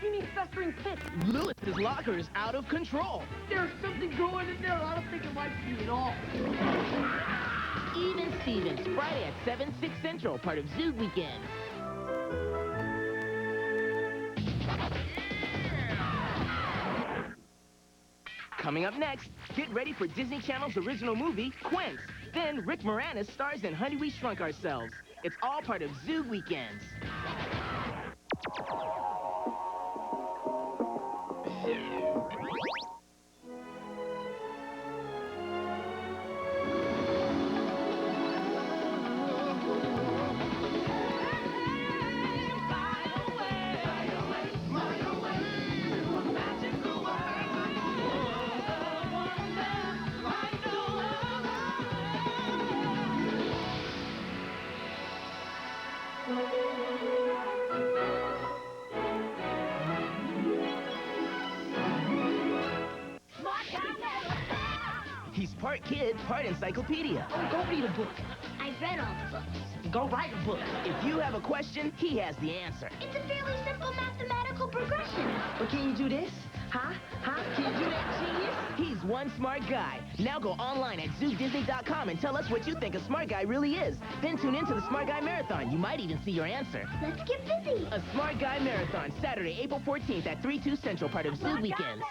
seeming festering pit. Lewis's locker is out of control. There's something going in there. I don't think it likes me at all. Even Stevens, Friday at 7, 6 Central, part of Zoog Weekend. Coming up next, get ready for Disney Channel's original movie, Quints. Then Rick Moranis stars in Honey, We Shrunk Ourselves. It's all part of Zoog Weekends. He's part kid, part encyclopedia. Oh, go read a book. I've read all the books. Go write a book. If you have a question, he has the answer. It's a fairly simple mathematical progression. But can you do this? Huh? Can you do that, genius? He's one smart guy. Now go online at ZoogDisney.com and tell us what you think a smart guy really is. Then tune into the Smart Guy Marathon. You might even see your answer. Let's get busy. A Smart Guy Marathon, Saturday, April 14th at 3/2 Central, part of Zoog Weekends.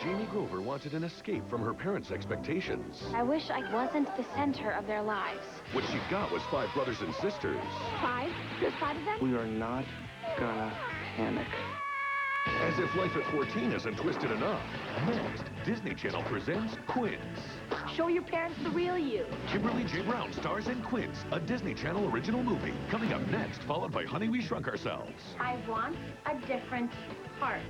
Jamie Grover wanted an escape from her parents' expectations. I wish I wasn't the center of their lives. What she got was 5 brothers and sisters. 5? There's 5 of them? We are not gonna panic. As if life at 14 isn't twisted enough. Next, Disney Channel presents Quints. Show your parents the real you. Kimberly J. Brown stars in Quints, a Disney Channel original movie. Coming up next, followed by Honey, We Shrunk Ourselves. I want a different heart.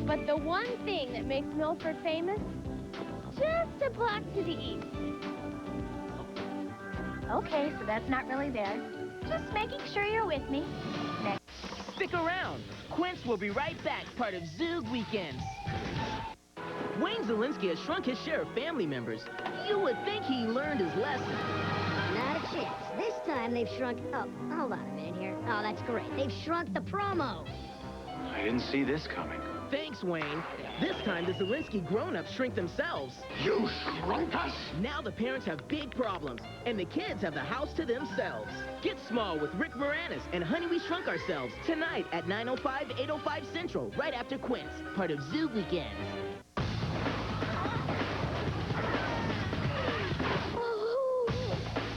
But the one thing that makes Milford famous, just a block to the east. Okay, so that's not really there. Just making sure you're with me. Next. Stick around. Quints will be right back, part of Zoog Weekends. Wayne Szalinski has shrunk his share of family members. You would think he learned his lesson. Not a chance. This time they've shrunk... Oh, hold on a minute here. Oh, that's great. They've shrunk the promo. I didn't see this coming. Thanks, Wayne. This time, the Szalinski grown-ups shrink themselves. You shrunk us? Now the parents have big problems, and the kids have the house to themselves. Get small with Rick Moranis and Honey, We Shrunk Ourselves tonight at 9:05, 8:05 Central, right after Quints, part of Zoog Weekends.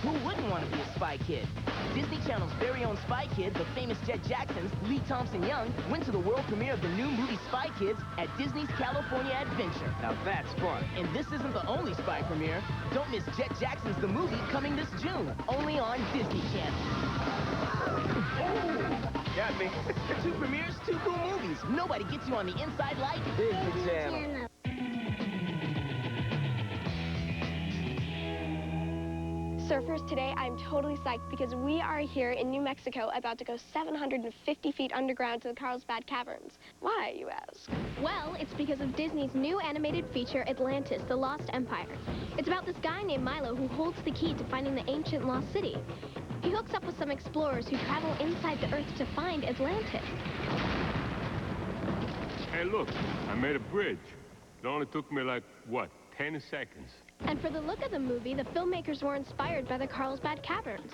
Who wouldn't want to be a spy kid? Disney Channel's very own Spy Kid, the famous Jett Jacksons, Lee Thompson-Young, went to the world premiere of the new movie Spy Kids at Disney's California Adventure. Now that's fun. And this isn't the only spy premiere. Don't miss Jett Jackson's The Movie coming this June, only on Disney Channel. Got me. 2 premieres, 2 cool movies. Nobody gets you on the inside like Disney Channel. Surfers, today I'm totally psyched because we are here in New Mexico about to go 750 feet underground to the Carlsbad Caverns. Why, you ask? Well, it's because of Disney's new animated feature, Atlantis, The Lost Empire. It's about this guy named Milo who holds the key to finding the ancient lost city. He hooks up with some explorers who travel inside the Earth to find Atlantis. Hey, look, I made a bridge. It only took me like, what, 10 seconds? And for the look of the movie, the filmmakers were inspired by the Carlsbad Caverns.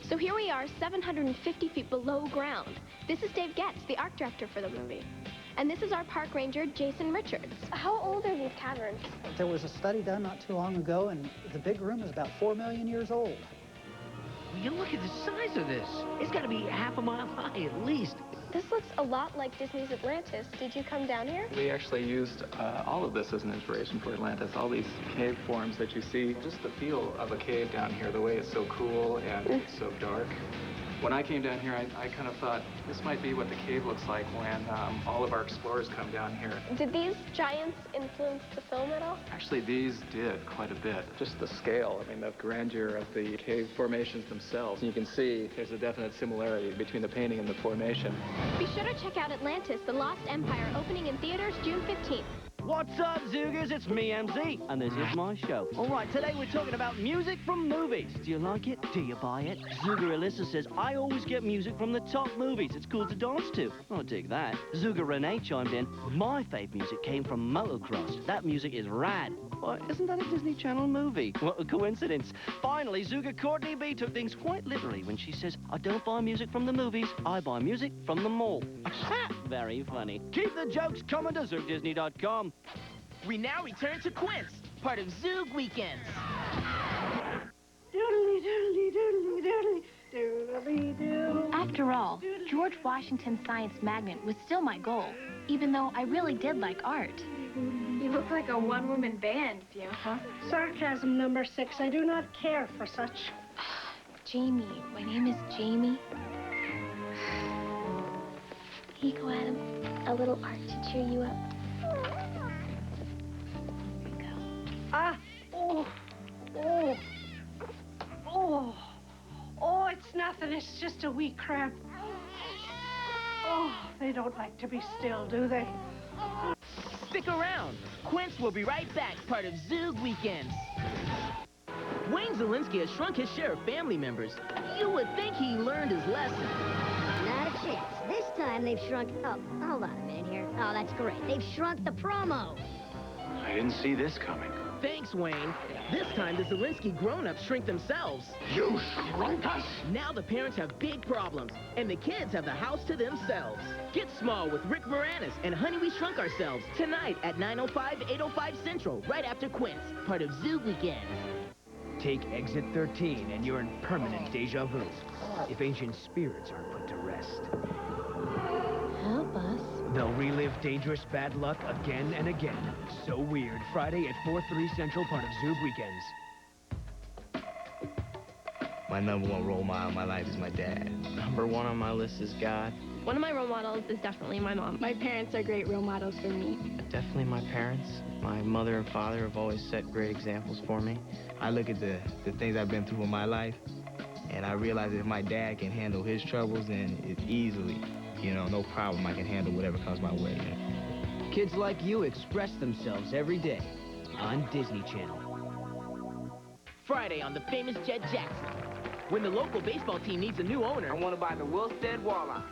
So here we are, 750 feet below ground. This is Dave Getz, the art director for the movie. And this is our park ranger, Jason Richards. How old are these caverns? There was a study done not too long ago, and the big room is about 4 million years old. You look at the size of this. It's got to be half a mile high at least. This looks a lot like Disney's Atlantis. Did you come down here? We actually used all of this as an inspiration for Atlantis. All these cave forms that you see, just the feel of a cave down here, the way it's so cool and so dark. When I came down here, I kind of thought this might be what the cave looks like when all of our explorers come down here. Did these giants influence the film at all? Actually, these did quite a bit. Just the scale, I mean, the grandeur of the cave formations themselves. You can see there's a definite similarity between the painting and the formation. Be sure to check out Atlantis, The Lost Empire, opening in theaters June 15th. What's up, Zoogers? It's me, MZ, and this is my show. All right, today we're talking about music from movies. Do you like it? Do you buy it? Zooger Alyssa says, I always get music from the top movies. It's cool to dance to. I dig that. Zooger Renee chimed in, my fave music came from Motocross. That music is rad. Well, isn't that a Disney Channel movie? What a coincidence. Finally, Zooger Courtney B took things quite literally when she says, I don't buy music from the movies, I buy music from the mall. Very funny. Keep the jokes coming to ZoogDisney.com. We now return to Quints, part of Zoog Weekends. Doodly doodly doodly doodly doodly doo. After all, George Washington's science magnet was still my goal, even though I really did like art. You look like a one-woman band, Fiona. Huh? Sarcasm number 6. I do not care for such. Jamie, my name is Jamie. Eco Adam, a little art to cheer you up. Ah, oh, it's nothing. It's just a wee cramp. Oh, they don't like to be still, do they? Stick around. Quints will be right back, part of Zoog Weekends. Wayne Zielinski has shrunk his share of family members. You would think he learned his lesson. Not a chance. This time they've shrunk... Oh, hold on a minute here. Oh, that's great. They've shrunk the promo. I didn't see this coming. Thanks, Wayne. This time the Zielinski grown-ups shrink themselves. You shrunk us? Now the parents have big problems, and the kids have the house to themselves. Get small with Rick Moranis and Honey, We Shrunk Ourselves tonight at 9:05, 8:05 Central, right after Quints, part of Zoog Weekends. Take exit 13 and you're in permanent deja vu. If ancient spirits aren't put to rest. Help us. They'll relive dangerous bad luck again and again. So weird. Friday at 4/3 Central, part of Zoog Weekends. My number one role model in my life is my dad. Number one on my list is God. One of my role models is definitely my mom. My parents are great role models for me. Definitely my parents. My mother and father have always set great examples for me. I look at the things I've been through in my life, and I realize if my dad can handle his troubles, then it's easily, no problem. I can handle whatever comes my way. Kids like you express themselves every day on Disney Channel. Friday on the famous Jett Jackson. When the local baseball team needs a new owner... I want to buy the Wilstead Walleyes.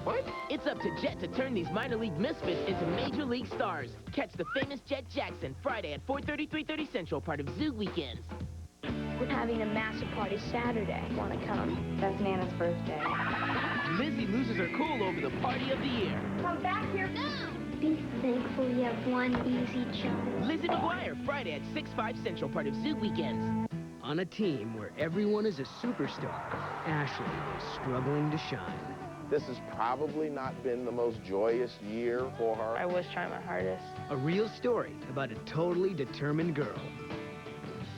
What? It's up to Jett to turn these minor league misfits into major league stars. Catch the famous Jett Jackson Friday at 4:30, 3:30 Central, part of Zoog Weekends. We're having a massive party Saturday. Want to come? That's Nana's birthday. Lizzie loses her cool over the party of the year. Come back here now. Be thankful you have one easy job. Lizzie McGuire Friday at 6/5 Central, part of Zoog Weekends. On a team where everyone is a superstar, Ashley is struggling to shine. This has probably not been the most joyous year for her. I was trying my hardest. A real story about a totally determined girl.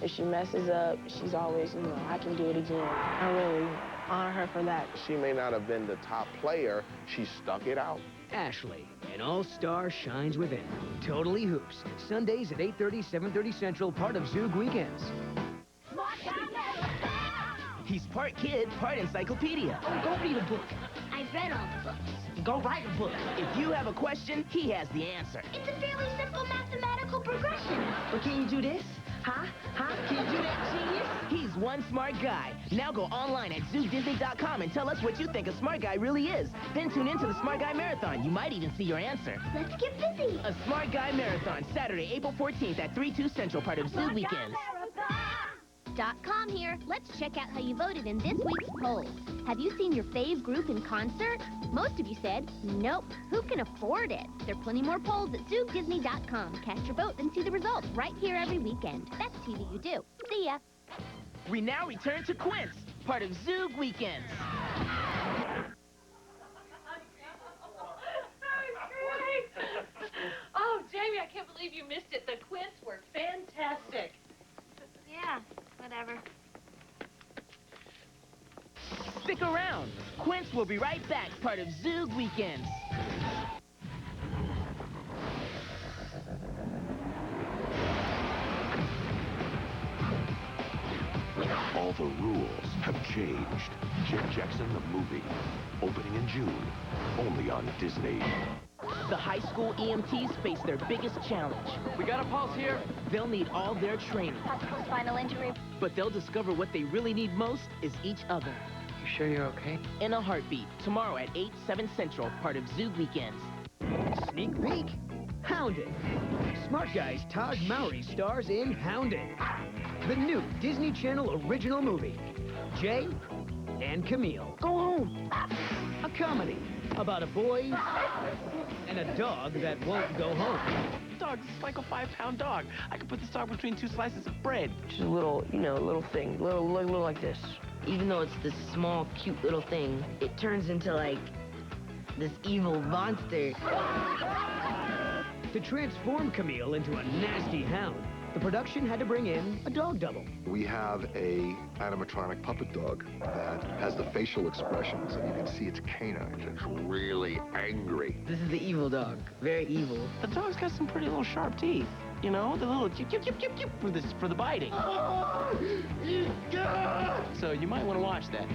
If she messes up, she's always, I can do it again. I really honor her for that. She may not have been the top player, she stuck it out. Ashley, an all-star shines within. Totally Hoops. Sundays at 8:30, 7:30 Central, part of Zoog Weekends. He's part kid, part encyclopedia. Oh, go read a book. I've read all the books. Go write a book. If you have a question, he has the answer. It's a fairly simple mathematical progression. But can you do this? Huh? Can you do that, genius? He's one smart guy. Now go online at ZoogDisney.com and tell us what you think a smart guy really is. Then tune into the Smart Guy Marathon. You might even see your answer. Let's get busy. A Smart Guy Marathon, Saturday, April 14th at 3/2 Central, part of Zoog Weekends. .com here. Let's check out how you voted in this week's poll. Have you seen your fave group in concert? Most of you said, nope. Who can afford it? There are plenty more polls at ZoogDisney.com. Cast your vote and see the results right here every weekend. That's TV you do. See ya. We now return to Quints, part of Zoog Weekends. Oh, Jamie, I can't believe you missed it. The Quints were fantastic. Yeah, whatever. Stick Stick around. Quints will be right back, part of Zoog Weekends. All the rules have changed. Jett Jackson the movie, opening in June, only on Disney. The high school EMTs face their biggest challenge. We got a pulse here. They'll need all their training. Possible spinal injury. But they'll discover what they really need most is each other. You sure you're okay? In a Heartbeat, tomorrow at 8, 7 Central, part of Zoog Weekends. Sneak peek. Hounded. Smart Guy's Taj Mowry stars in Hounded, the new Disney Channel original movie. Jay and Camille. Go home. A comedy about a boy and a dog that won't go home. Dog, this is like a 5-pound dog. I could put this dog between 2 slices of bread. Just a little, little thing, little like this. Even though it's this small, cute little thing, it turns into, like, this evil monster. To transform Camille into a nasty hound, the production had to bring in a dog double. We have a animatronic puppet dog that has the facial expressions, and you can see its canines. It's really angry. This is the evil dog. Very evil. The dog's got some pretty little sharp teeth. You know, the little chip, chip, chip, chip, chip for the biting. So you might want to watch that.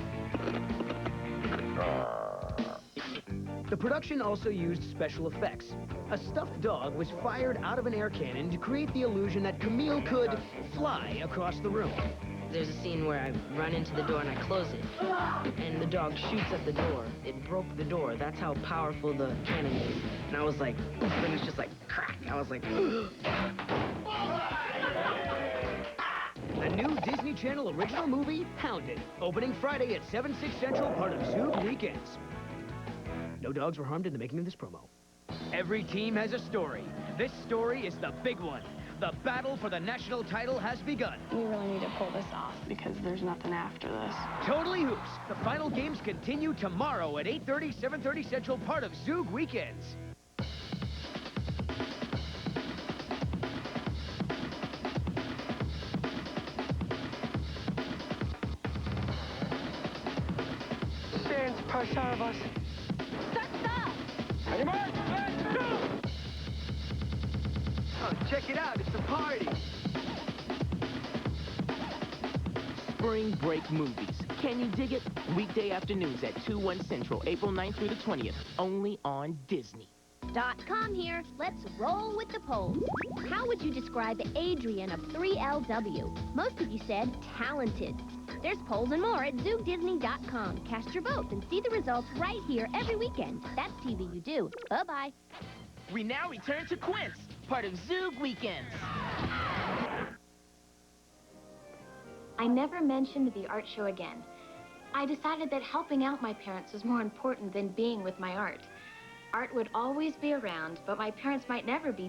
The production also used special effects. A stuffed dog was fired out of an air cannon to create the illusion that Camille could fly across the room. There's a scene where I run into the door and I close it, and the dog shoots at the door. It broke the door. That's how powerful the cannon is. And I was like, poof, and it's just like, crack. I was like, The new Disney Channel original movie, Hounded, opening Friday at 7/6 Central, part of Zoog Weekends. No dogs were harmed in the making of this promo. Every team has a story. This story is the big one. The battle for the national title has begun. We really need to pull this off because there's nothing after this. Totally Hoops. The final games continue tomorrow at 8:30, 7:30 Central, part of Zoog Weekends. Stands per service. On your mark, let's go! Oh, check it out. It's a party. Spring break movies. Can you dig it? Weekday afternoons at 2/1 Central, April 9th through the 20th, only on Disney. .com here. Let's roll with the polls. How would you describe Adrian of 3LW? Most of you said talented. There's polls and more at ZoogDisney.com. Cast your vote and see the results right here every weekend. That's TV you do. Bye-bye. We now return to Quints, part of Zoog Weekends. I never mentioned the art show again. I decided that helping out my parents was more important than being with my art. Art would always be around, but my parents might never be